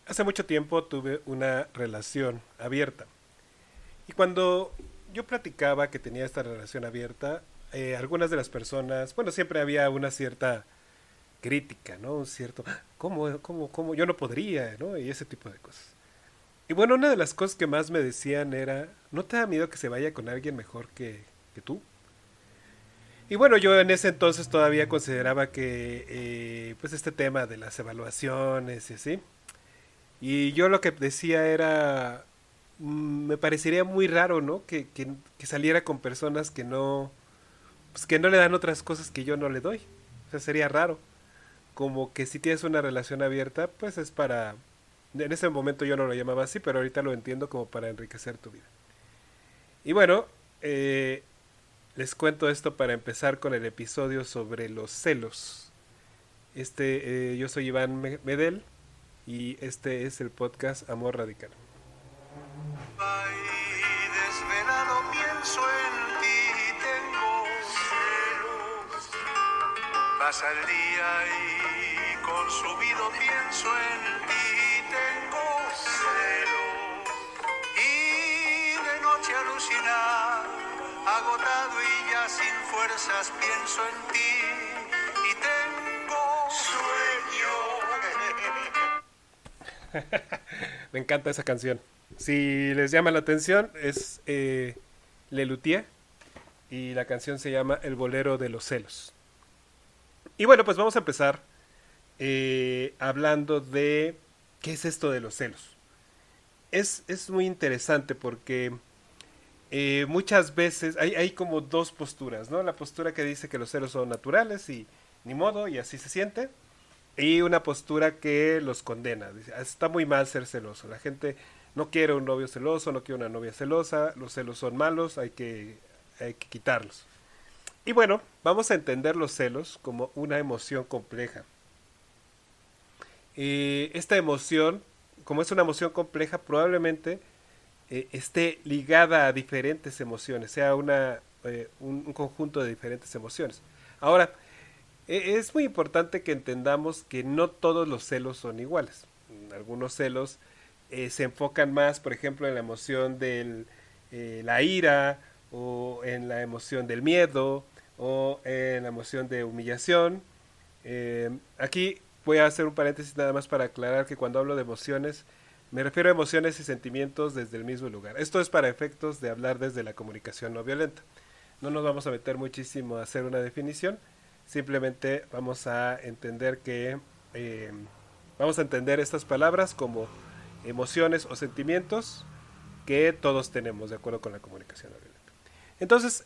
Hace mucho tiempo tuve una relación abierta. Y cuando yo platicaba que tenía esta relación abierta, algunas de las personas, bueno, siempre había una cierta crítica, ¿no? Un cierto, ¿cómo? Yo no podría, ¿no? Y ese tipo de cosas. Y bueno, una de las cosas que más me decían era, ¿no te da miedo que se vaya con alguien mejor que tú? Y bueno, yo en ese entonces todavía consideraba que, pues este tema de las evaluaciones y así, y yo lo que decía era, me parecería muy raro, ¿no? Que saliera con personas pues que no le dan otras cosas que yo no le doy. O sea, sería raro. Como que si tienes una relación abierta, pues es para... En ese momento yo no lo llamaba así, pero ahorita lo entiendo como para enriquecer tu vida. Y bueno, eh, les cuento esto para empezar con el episodio sobre los celos. Yo soy Iván Medel y este es el podcast Amor Radical. Y desvelado pienso en ti y tengo celos. Pasa el día y consumido pienso en ti y tengo celos. Y de noche alucinar, agotado y ya sin fuerzas pienso en ti y tengo sueño. Me encanta esa canción. Si les llama la atención, es Lelutier y la canción se llama El Bolero de los Celos. Y bueno, pues vamos a empezar hablando de qué es esto de los celos. Es muy interesante porque muchas veces hay como dos posturas, ¿no? La postura que dice que los celos son naturales y ni modo y así se siente. Y una postura que los condena. Dice, "Ah, está muy mal ser celoso. La gente no quiere un novio celoso, no quiere una novia celosa, los celos son malos, hay que quitarlos. Y bueno, vamos a entender los celos como una emoción compleja. Esta emoción, como es una emoción compleja, probablemente esté ligada a diferentes emociones, sea un conjunto de diferentes emociones. Ahora, es muy importante que entendamos que no todos los celos son iguales. Algunos celos se enfocan más, por ejemplo, en la emoción de la ira, o en la emoción del miedo, o en la emoción de humillación. Aquí voy a hacer un paréntesis nada más para aclarar que cuando hablo de emociones, me refiero a emociones y sentimientos desde el mismo lugar. Esto es para efectos de hablar desde la comunicación no violenta. No nos vamos a meter muchísimo a hacer una definición, simplemente vamos a entender eh, vamos a entender estas palabras como emociones o sentimientos que todos tenemos de acuerdo con la comunicación no violenta. Entonces,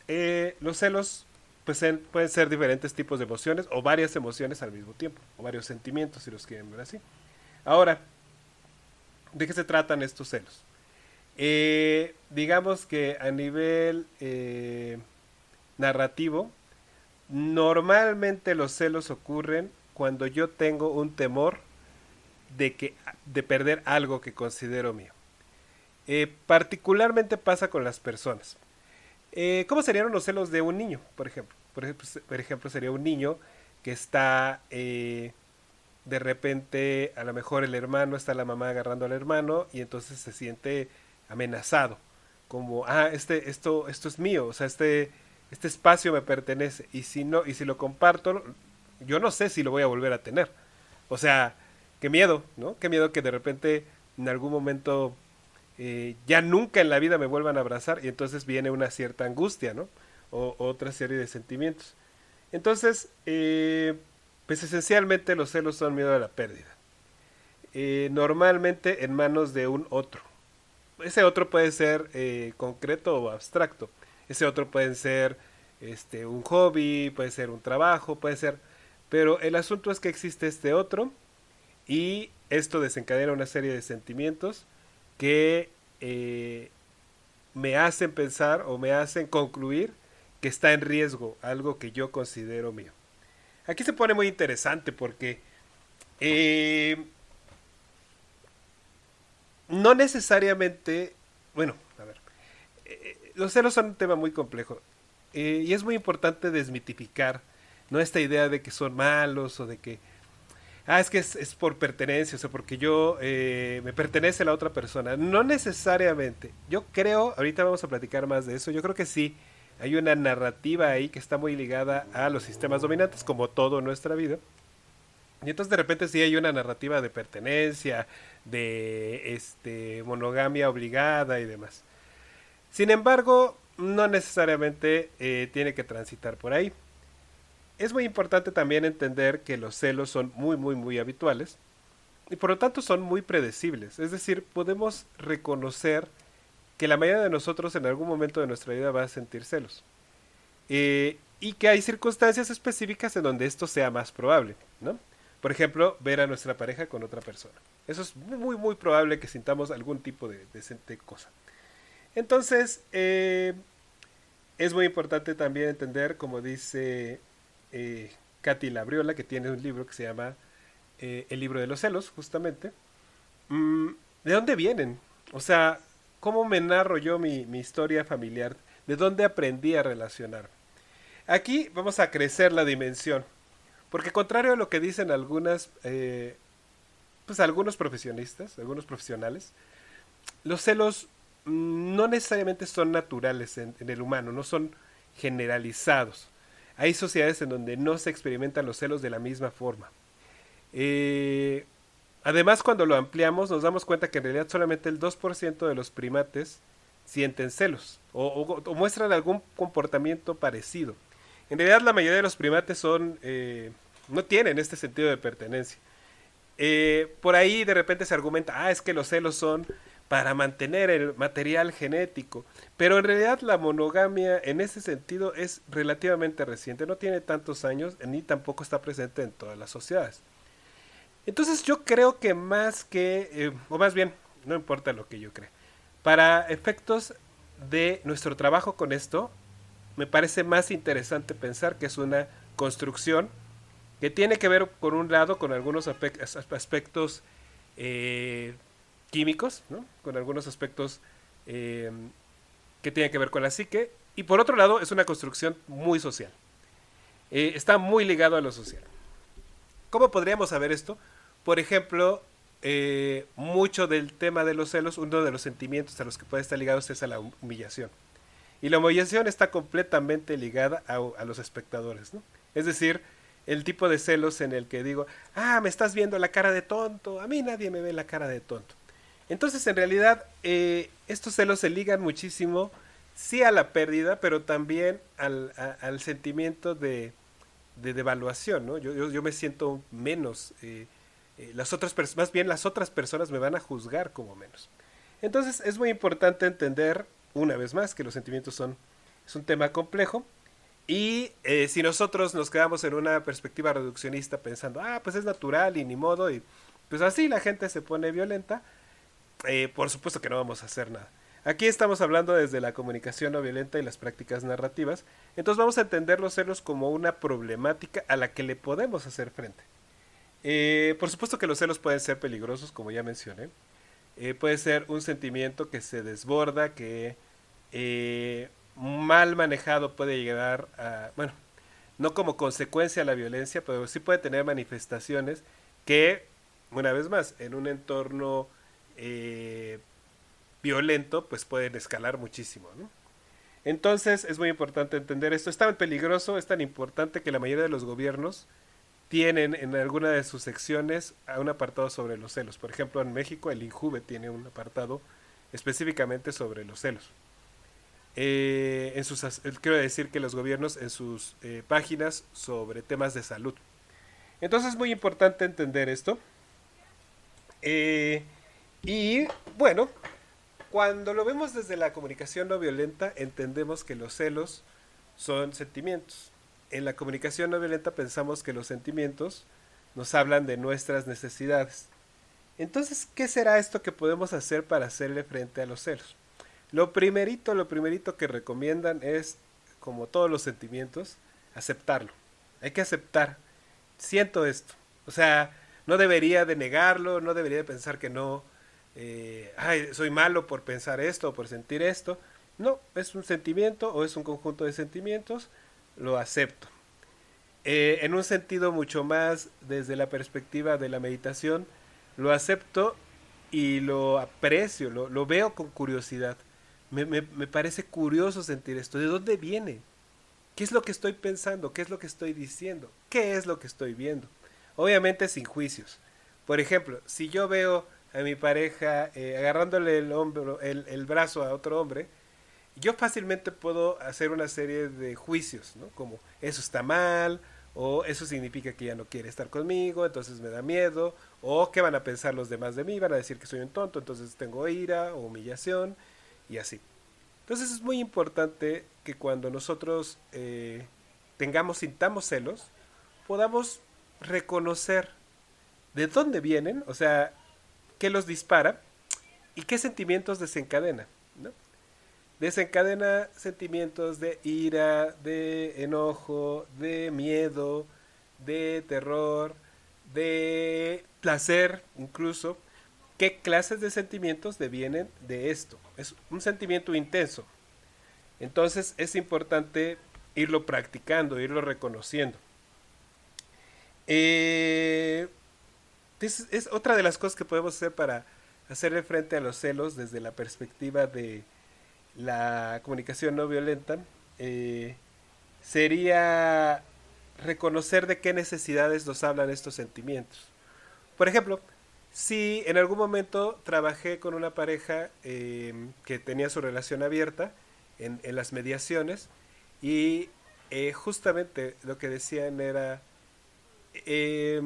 los celos pues, pueden ser diferentes tipos de emociones o varias emociones al mismo tiempo, o varios sentimientos si los quieren ver así. Ahora, ¿de qué se tratan estos celos? Digamos que a nivel narrativo, normalmente los celos ocurren cuando yo tengo un temor de perder algo que considero mío. Particularmente pasa con las personas. ¿Cómo serían los celos de un niño, por ejemplo? Por ejemplo, sería un niño que está de repente, a lo mejor el hermano, está la mamá agarrando al hermano y entonces se siente amenazado. Como, esto es mío, o sea, este espacio me pertenece y si no, y si lo comparto, yo no sé si lo voy a volver a tener. O sea, qué miedo, ¿no? Qué miedo que de repente en algún momento ya nunca en la vida me vuelvan a abrazar y entonces viene una cierta angustia, ¿no? O otra serie de sentimientos. Entonces, pues esencialmente los celos son miedo a la pérdida. Normalmente en manos de un otro. Ese otro puede ser concreto o abstracto. Ese otro puede ser un hobby, puede ser un trabajo, puede ser... Pero el asunto es que existe este otro y esto desencadena una serie de sentimientos que me hacen pensar o me hacen concluir que está en riesgo algo que yo considero mío. Aquí se pone muy interesante porque eh, no necesariamente, bueno, a ver, los celos son un tema muy complejo y es muy importante desmitificar, no esta idea de que son malos o de que Es que es por pertenencia, o sea, porque yo me pertenece a la otra persona. No necesariamente. Yo creo, ahorita vamos a platicar más de eso, yo creo que sí, hay una narrativa ahí que está muy ligada a los sistemas dominantes, como todo en nuestra vida. Y entonces de repente sí hay una narrativa de pertenencia, de monogamia obligada y demás. Sin embargo, no necesariamente tiene que transitar por ahí. Es muy importante también entender que los celos son muy, muy, muy habituales y por lo tanto son muy predecibles. Es decir, podemos reconocer que la mayoría de nosotros en algún momento de nuestra vida va a sentir celos. Y que hay circunstancias específicas en donde esto sea más probable, ¿no? Por ejemplo, ver a nuestra pareja con otra persona. Eso es muy, muy probable que sintamos algún tipo de cosa. Entonces, es muy importante también entender, como dice Katy Labriola, que tiene un libro que se llama El libro de los celos, justamente. Mm, ¿De dónde vienen? O sea, ¿cómo me narro yo mi historia familiar? ¿De dónde aprendí a relacionar? Aquí vamos a crecer la dimensión, porque contrario a lo que dicen pues algunos profesionistas, algunos profesionales, los celos no necesariamente son naturales en el humano, no son generalizados. Hay sociedades en donde no se experimentan los celos de la misma forma. Eh, Además, cuando lo ampliamos, nos damos cuenta que en realidad solamente el 2% de los primates sienten celos o muestran algún comportamiento parecido. En realidad, la mayoría de los primates no tienen este sentido de pertenencia. Por ahí de repente se argumenta, es que los celos son para mantener el material genético, pero en realidad la monogamia en ese sentido es relativamente reciente, no tiene tantos años ni tampoco está presente en todas las sociedades. Entonces yo creo que o más bien, no importa lo que yo crea, para efectos de nuestro trabajo con esto, me parece más interesante pensar que es una construcción que tiene que ver, por un lado, con algunos aspectos eh, químicos, ¿no? Con algunos aspectos eh, que tienen que ver con la psique, y por otro lado, es una construcción muy social. Está muy ligado a lo social. ¿Cómo podríamos saber esto? Por ejemplo, mucho del tema de los celos, uno de los sentimientos a los que puede estar ligados es a la humillación. Y la humillación está completamente ligada a los espectadores, ¿no? Es decir, el tipo de celos en el que digo, me estás viendo la cara de tonto, a mí nadie me ve la cara de tonto. Entonces, en realidad, estos celos se ligan muchísimo, sí a la pérdida, pero también al sentimiento de devaluación, ¿no? Yo me siento menos, más bien las otras personas me van a juzgar como menos. Entonces, es muy importante entender, una vez más, que los sentimientos es un tema complejo. Y si nosotros nos quedamos en una perspectiva reduccionista pensando, pues es natural y ni modo, y pues así la gente se pone violenta, por supuesto que no vamos a hacer nada. Aquí estamos hablando desde la comunicación no violenta y las prácticas narrativas, entonces vamos a entender los celos como una problemática a la que le podemos hacer frente. Por supuesto que los celos pueden ser peligrosos, como ya mencioné. Puede ser un sentimiento que se desborda, que mal manejado puede llegar bueno, no como consecuencia a la violencia, pero sí puede tener manifestaciones que, una vez más, en un entorno violento, pues pueden escalar muchísimo, ¿no? Entonces es muy importante entender esto. Es tan peligroso, es tan importante que la mayoría de los gobiernos tienen en alguna de sus secciones un apartado sobre los celos. Por ejemplo, en México el INJUVE tiene un apartado específicamente sobre los celos. Quiero decir que los gobiernos en sus páginas sobre temas de salud. Entonces es muy importante entender esto. Y bueno, cuando lo vemos desde la comunicación no violenta, entendemos que los celos son sentimientos. En la comunicación no violenta pensamos que los sentimientos nos hablan de nuestras necesidades. Entonces, ¿qué será esto que podemos hacer para hacerle frente a los celos? Lo primerito que recomiendan es, como todos los sentimientos, aceptarlo. Hay que aceptar. Siento esto. O sea, no debería de negarlo, no debería de pensar que no, soy malo por pensar esto o por sentir esto. No, es un sentimiento o es un conjunto de sentimientos, lo acepto. en un sentido mucho más desde la perspectiva de la meditación, lo acepto y lo aprecio, lo veo con curiosidad. Me parece curioso sentir esto. ¿De dónde viene? ¿Qué es lo que estoy pensando? ¿Qué es lo que estoy diciendo? ¿Qué es lo que estoy viendo? Obviamente sin juicios. Por ejemplo, si yo veo a mi pareja agarrándole el brazo a otro hombre, yo fácilmente puedo hacer una serie de juicios, ¿no? Como eso está mal, o eso significa que ya no quiere estar conmigo, entonces me da miedo, o qué van a pensar los demás de mí, van a decir que soy un tonto, entonces tengo ira o humillación, y así. Entonces es muy importante que cuando nosotros sintamos celos, podamos reconocer de dónde vienen, o sea, qué los dispara y qué sentimientos desencadena, ¿no? Desencadena sentimientos de ira, de enojo, de miedo, de terror, de placer incluso. ¿Qué clases de sentimientos devienen de esto? Es un sentimiento intenso. Entonces es importante irlo practicando, irlo reconociendo. Eh, es otra de las cosas que podemos hacer para hacerle frente a los celos desde la perspectiva de la comunicación no violenta. eh, Sería reconocer de qué necesidades nos hablan estos sentimientos. Por ejemplo, si en algún momento trabajé con una pareja que tenía su relación abierta en las mediaciones y justamente lo que decían era, eh,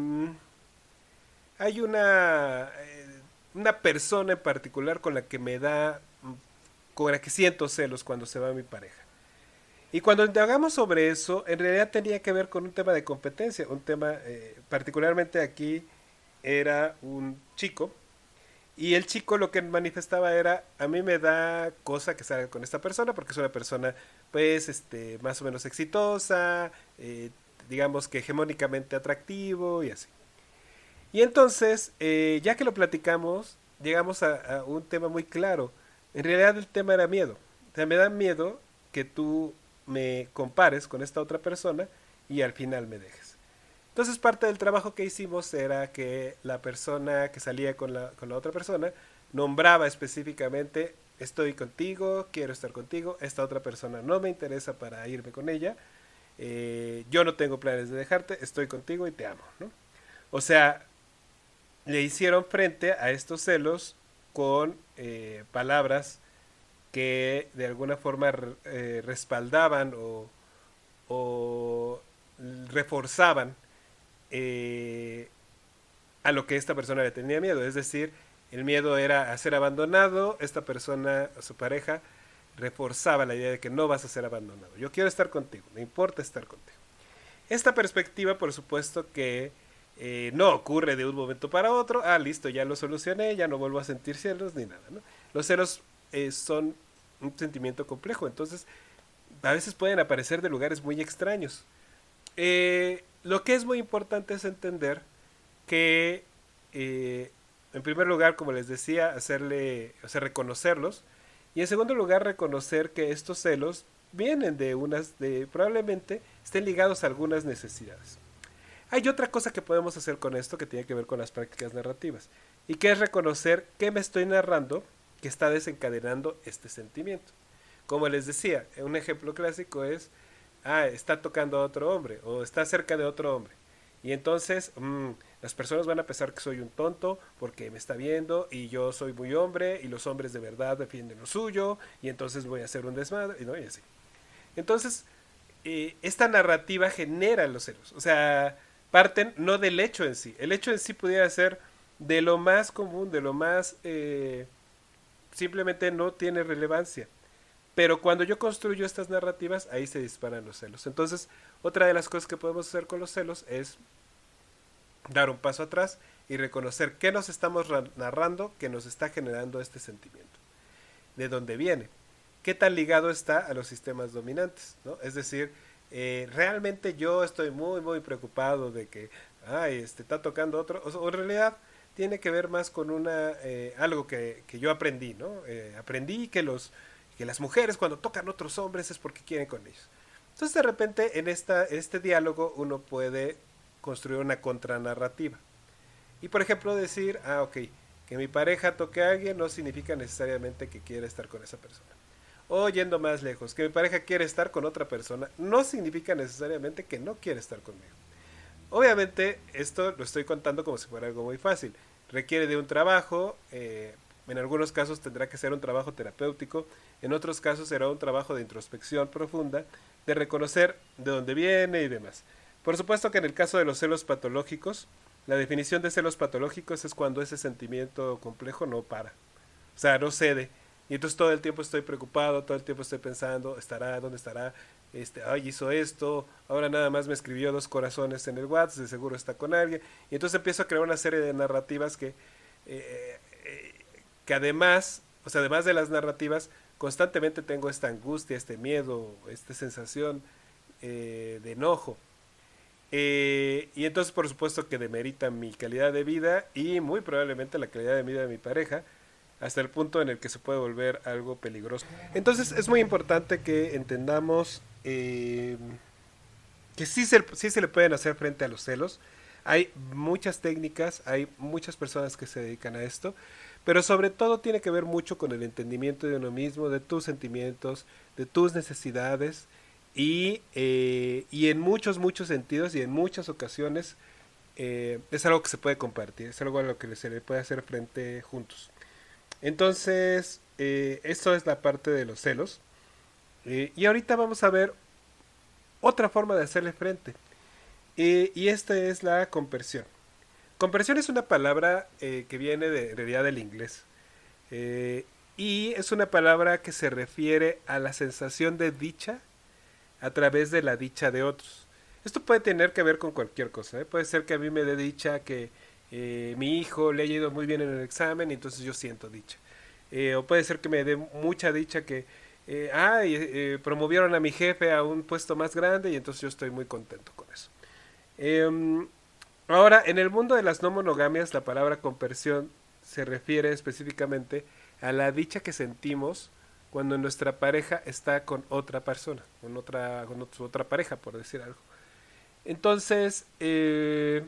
hay una persona en particular con la que siento celos cuando se va mi pareja. Y cuando indagamos sobre eso, en realidad tenía que ver con un tema de competencia, un tema, particularmente aquí, era un chico, y el chico lo que manifestaba era, a mí me da cosa que salga con esta persona, porque es una persona, pues, más o menos exitosa, digamos que hegemónicamente atractivo y así. Y entonces, ya que lo platicamos, llegamos a un tema muy claro. En realidad el tema era miedo. O sea, me da miedo que tú me compares con esta otra persona y al final me dejes. Entonces parte del trabajo que hicimos era que la persona que salía con la otra persona nombraba específicamente, estoy contigo, quiero estar contigo, esta otra persona no me interesa para irme con ella, yo no tengo planes de dejarte, estoy contigo y te amo, ¿no? O sea, le hicieron frente a estos celos con palabras que de alguna forma respaldaban o reforzaban eh, a lo que esta persona le tenía miedo. Es decir, el miedo era a ser abandonado, esta persona, su pareja, reforzaba la idea de que no vas a ser abandonado. Yo quiero estar contigo, me importa estar contigo. Esta perspectiva, por supuesto que no ocurre de un momento para otro. Ah, listo, ya lo solucioné, ya no vuelvo a sentir celos ni nada, ¿no? Los celos son un sentimiento complejo, entonces a veces pueden aparecer de lugares muy extraños. Lo que es muy importante es entender que, en primer lugar, como les decía, reconocerlos, y en segundo lugar, reconocer que estos celos vienen probablemente estén ligados a algunas necesidades. Hay otra cosa que podemos hacer con esto que tiene que ver con las prácticas narrativas, y que es reconocer qué me estoy narrando que está desencadenando este sentimiento. Como les decía, un ejemplo clásico es, está tocando a otro hombre o está cerca de otro hombre. Y entonces las personas van a pensar que soy un tonto porque me está viendo y yo soy muy hombre y los hombres de verdad defienden lo suyo y entonces voy a hacer un desmadre, ¿no? Y así. Entonces, esta narrativa genera los celos. O sea, parten no del hecho en sí. El hecho en sí pudiera ser de lo más común, de lo más simplemente no tiene relevancia. Pero cuando yo construyo estas narrativas, ahí se disparan los celos. Entonces, otra de las cosas que podemos hacer con los celos es dar un paso atrás y reconocer qué nos estamos narrando que nos está generando este sentimiento. ¿De dónde viene? ¿Qué tan ligado está a los sistemas dominantes? ¿No? Es decir, realmente yo estoy muy, muy preocupado de que está tocando otro, o en realidad tiene que ver más con algo que yo aprendí, ¿no? Aprendí que las mujeres cuando tocan otros hombres es porque quieren con ellos. Entonces de repente en este diálogo uno puede construir una contranarrativa. Y por ejemplo decir, ok, que mi pareja toque a alguien no significa necesariamente que quiera estar con esa persona. O yendo más lejos, que mi pareja quiere estar con otra persona no significa necesariamente que no quiere estar conmigo. Obviamente esto lo estoy contando como si fuera algo muy fácil. Requiere de un trabajo, en algunos casos tendrá que ser un trabajo terapéutico, en otros casos será un trabajo de introspección profunda, de reconocer de dónde viene y demás. Por supuesto que en el caso de los celos patológicos, la definición de celos patológicos es cuando ese sentimiento complejo no para, o sea, no cede. Y entonces todo el tiempo estoy preocupado, todo el tiempo estoy pensando, ¿estará? ¿Dónde estará? Ay, hizo esto, ahora nada más me escribió 2 corazones en el WhatsApp, de seguro está con alguien. Y entonces empiezo a crear una serie de narrativas eh, eh, que además, o sea, además de las narrativas, constantemente tengo esta angustia, este miedo, esta sensación de enojo. Y entonces por supuesto que demerita mi calidad de vida y muy probablemente la calidad de vida de mi pareja, hasta el punto en el que se puede volver algo peligroso. Entonces es muy importante que entendamos que sí se le pueden hacer frente a los celos. Hay muchas técnicas, hay muchas personas que se dedican a esto, pero sobre todo tiene que ver mucho con el entendimiento de uno mismo, de tus sentimientos, de tus necesidades y en muchos sentidos y en muchas ocasiones es algo que se puede compartir, es algo a lo que se le puede hacer frente juntos. Entonces, esto es la parte de los celos. Y ahorita vamos a ver otra forma de hacerle frente. Y esta es la compersión. Compersión es una palabra que viene en realidad del inglés. Y es una palabra que se refiere a la sensación de dicha a través de la dicha de otros. Esto puede tener que ver con cualquier cosa. Puede ser que a mí me dé dicha que mi hijo le haya ido muy bien en el examen y entonces yo siento dicha. O puede ser que me dé mucha dicha que promovieron a mi jefe a un puesto más grande y entonces yo estoy muy contento con eso. Ahora, en el mundo de las no monogamias, la palabra compersión se refiere específicamente a la dicha que sentimos cuando nuestra pareja está con otra persona, con otra pareja, por decir algo. Entonces, es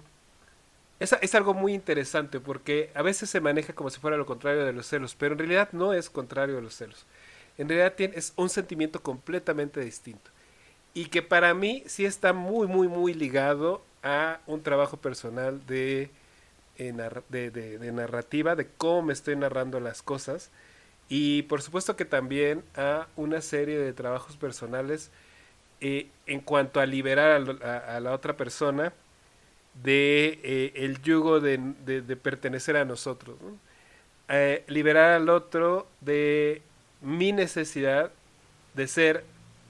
algo muy interesante porque a veces se maneja como si fuera lo contrario de los celos, pero en realidad no es contrario de los celos. En realidad es un sentimiento completamente distinto. Y que para mí sí está muy ligado a un trabajo personal de narrativa, de cómo me estoy narrando las cosas. Y por supuesto que también a una serie de trabajos personales en cuanto a liberar a la otra persona de el yugo de pertenecer a nosotros, ¿no? Liberar al otro de mi necesidad de ser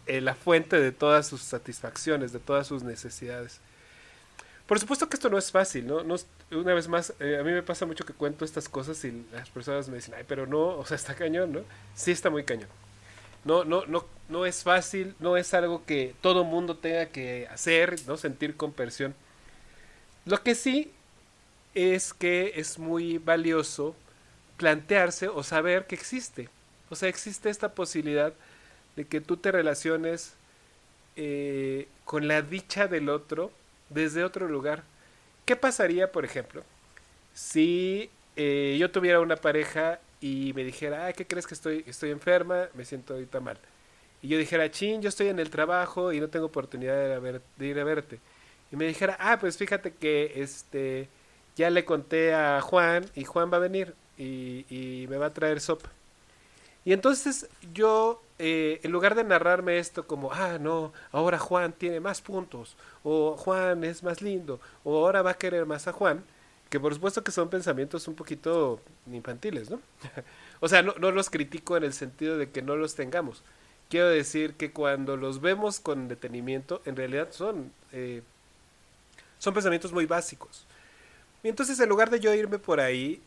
la fuente de todas sus satisfacciones, de todas sus necesidades. Por supuesto que esto no es fácil, ¿no? Una vez más, a mí me pasa mucho que cuento estas cosas y las personas me dicen, ay, pero no, o sea, está cañón, ¿no? Sí está muy cañón. No es fácil, no es algo que todo mundo tenga que hacer, ¿no? Sentir compersión. Lo que sí es que es muy valioso plantearse o saber que existe. O sea, existe esta posibilidad de que tú te relaciones con la dicha del otro desde otro lugar. ¿Qué pasaría, por ejemplo, si yo tuviera una pareja y me dijera, ¿qué crees que estoy enferma? Me siento ahorita mal. Y yo dijera, chin, yo estoy en el trabajo y no tengo oportunidad de ir a verte. Y me dijera, pues fíjate que ya le conté a Juan y Juan va a venir y me va a traer sopa. Y entonces yo, en lugar de narrarme esto como, no, ahora Juan tiene más puntos, o Juan es más lindo, o ahora va a querer más a Juan, que por supuesto que son pensamientos un poquito infantiles, ¿no? O sea, no los critico en el sentido de que no los tengamos. Quiero decir que cuando los vemos con detenimiento, en realidad son pensamientos muy básicos. Y entonces en lugar de yo irme por ahí,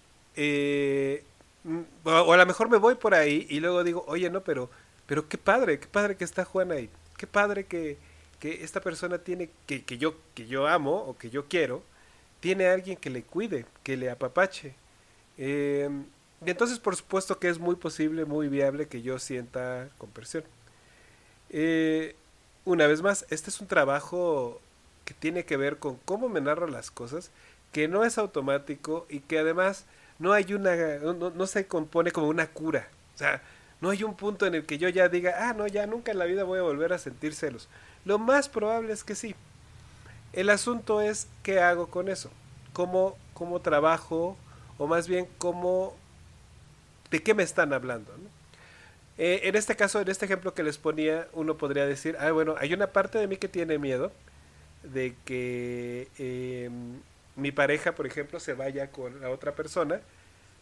o a lo mejor me voy por ahí y luego digo, oye, no, pero qué padre que está Juan ahí, qué padre que esta persona tiene, que yo amo o que yo quiero, tiene a alguien que le cuide, que le apapache. Y entonces por supuesto que es muy posible, muy viable que yo sienta compasión. una vez más, este es un trabajo que tiene que ver con cómo me narro las cosas, que no es automático y que además no se compone como una cura. O sea, no hay un punto en el que yo ya diga, ah, no, ya nunca en la vida voy a volver a sentir celos. Lo más probable es que sí. El asunto es qué hago con eso, cómo trabajo, o más bien de qué me están hablando, ¿no? En este caso, en este ejemplo que les ponía, uno podría decir, ah, bueno, hay una parte de mí que tiene miedo de que mi pareja, por ejemplo, se vaya con la otra persona,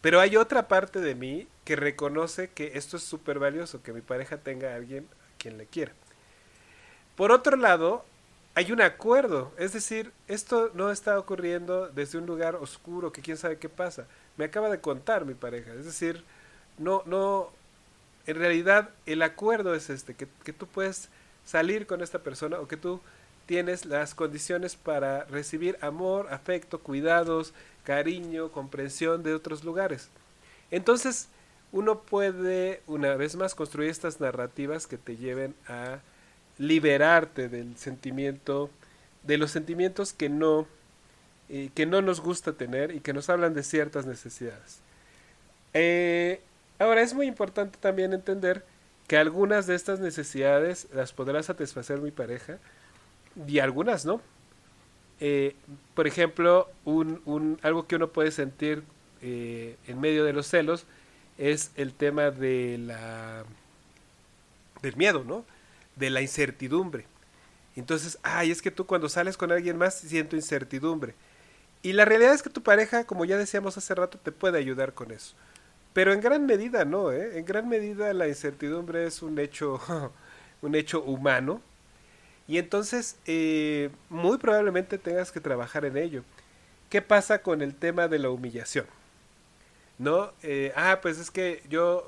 pero hay otra parte de mí que reconoce que esto es súper valioso, que mi pareja tenga a alguien a quien le quiera. Por otro lado, hay un acuerdo, es decir, esto no está ocurriendo desde un lugar oscuro que quién sabe qué pasa. Me acaba de contar mi pareja, es decir, no, en realidad el acuerdo es este, que tú puedes salir con esta persona o que tú tienes las condiciones para recibir amor, afecto, cuidados, cariño, comprensión de otros lugares. Entonces, uno puede, una vez más, construir estas narrativas que te lleven a liberarte del sentimiento, de los sentimientos que no nos gusta tener y que nos hablan de ciertas necesidades. Ahora es muy importante también entender que algunas de estas necesidades las podrá satisfacer mi pareja y algunas no. Por ejemplo, algo que uno puede sentir en medio de los celos es el tema del miedo, ¿no? De la incertidumbre. Entonces, ay, es que tú cuando sales con alguien más siento incertidumbre. Y la realidad es que tu pareja, como ya decíamos hace rato, te puede ayudar con eso. Pero en gran medida no, ¿eh? En gran medida la incertidumbre es un hecho, un hecho humano. Y entonces, muy probablemente tengas que trabajar en ello. ¿Qué pasa con el tema de la humillación? ¿No? Pues es que yo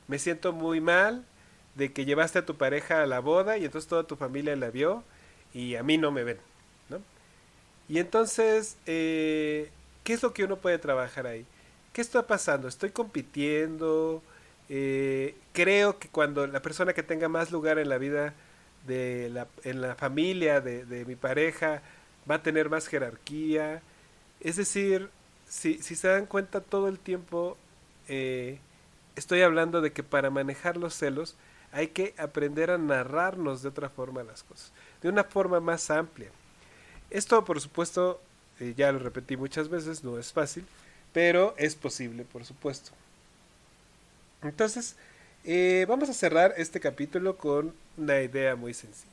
me siento muy mal de que llevaste a tu pareja a la boda y entonces toda tu familia la vio y a mí no me ven, ¿no? Y entonces, ¿qué es lo que uno puede trabajar ahí? ¿Qué está pasando? ¿Estoy compitiendo? Creo que cuando la persona que tenga más lugar en la vida en la familia de mi pareja va a tener más jerarquía. Es decir, si se dan cuenta todo el tiempo, estoy hablando de que para manejar los celos hay que aprender a narrarnos de otra forma las cosas, de una forma más amplia. Esto, por supuesto, ya lo repetí muchas veces, no es fácil, pero es posible, por supuesto. Entonces, vamos a cerrar este capítulo con una idea muy sencilla.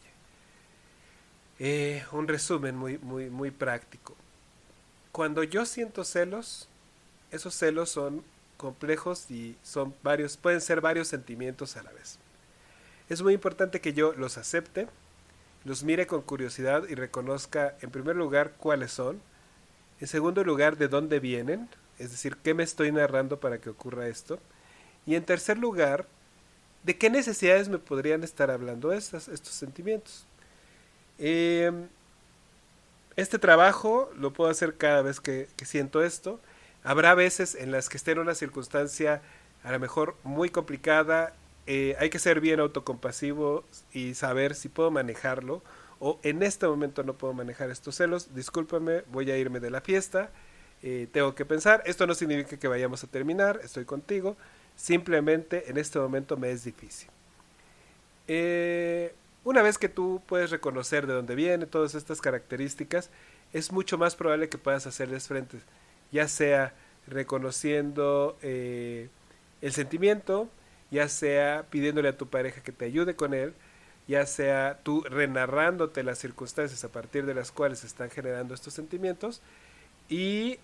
Un resumen muy práctico. Cuando yo siento celos, esos celos son complejos y pueden ser varios sentimientos a la vez. Es muy importante que yo los acepte, los mire con curiosidad y reconozca, en primer lugar, cuáles son. En segundo lugar, de dónde vienen, es decir, qué me estoy narrando para que ocurra esto. Y en tercer lugar, de qué necesidades me podrían estar hablando estos sentimientos. Este trabajo lo puedo hacer cada vez que siento esto. Habrá veces en las que esté en una circunstancia a lo mejor muy complicada. Hay que ser bien autocompasivo y saber si puedo manejarlo o en este momento no puedo manejar estos celos. Discúlpame, voy a irme de la fiesta. Tengo que pensar. Esto no significa que vayamos a terminar. Estoy contigo. Simplemente en este momento me es difícil. Una vez que tú puedes reconocer de dónde vienen todas estas características, es mucho más probable que puedas hacerles frente, ya sea reconociendo el sentimiento, ya sea pidiéndole a tu pareja que te ayude con él, ya sea tú renarrándote las circunstancias a partir de las cuales se están generando estos sentimientos, y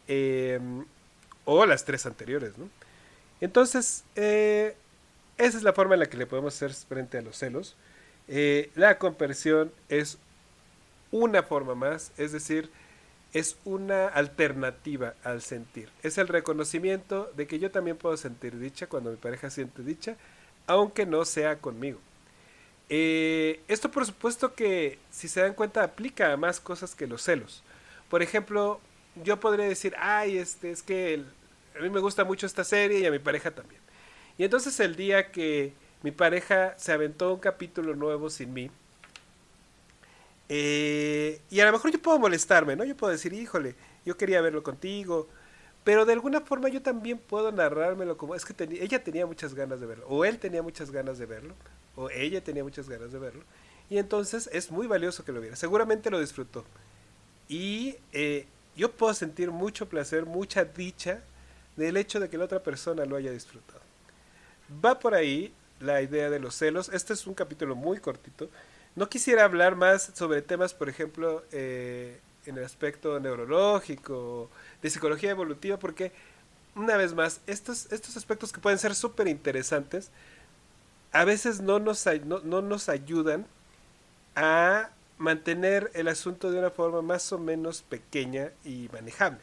o las tres anteriores, ¿no? Entonces, esa es la forma en la que le podemos hacer frente a los celos. La compersión es una forma más, es decir, es una alternativa al sentir. Es el reconocimiento de que yo también puedo sentir dicha cuando mi pareja siente dicha, aunque no sea conmigo. Esto por supuesto que, si se dan cuenta, aplica a más cosas que los celos. Por ejemplo, yo podría decir, ay, es que a mí me gusta mucho esta serie y a mi pareja también. Y entonces el día que mi pareja se aventó un capítulo nuevo sin mí. Y a lo mejor yo puedo molestarme, ¿no? Yo puedo decir, híjole, yo quería verlo contigo. Pero de alguna forma yo también puedo narrármelo como es que ella tenía muchas ganas de verlo, o él tenía muchas ganas de verlo, o ella tenía muchas ganas de verlo. Y entonces es muy valioso que lo viera. Seguramente lo disfrutó. Y yo puedo sentir mucho placer, mucha dicha del hecho de que la otra persona lo haya disfrutado. Va por ahí la idea de los celos. Este es un capítulo muy cortito. No quisiera hablar más sobre temas, por ejemplo, en el aspecto neurológico, de psicología evolutiva, porque, una vez más, estos aspectos que pueden ser súper interesantes, a veces no nos ayudan a mantener el asunto de una forma más o menos pequeña y manejable.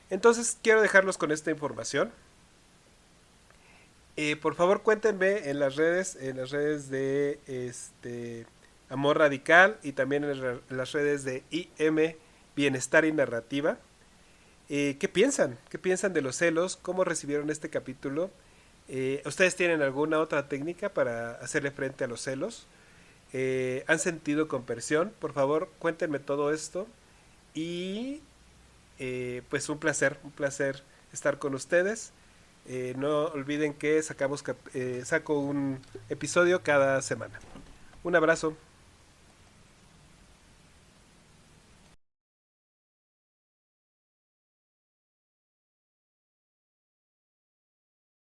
Entonces, quiero dejarlos con esta información. Por favor, cuéntenme en las redes de Amor Radical y también en las redes de IM Bienestar y Narrativa. ¿Qué piensan? ¿Qué piensan de los celos? ¿Cómo recibieron este capítulo? ¿Ustedes tienen alguna otra técnica para hacerle frente a los celos? ¿Han sentido compersión? Por favor, cuéntenme todo esto. Y pues un placer estar con ustedes. No olviden que saco un episodio cada semana. Un abrazo.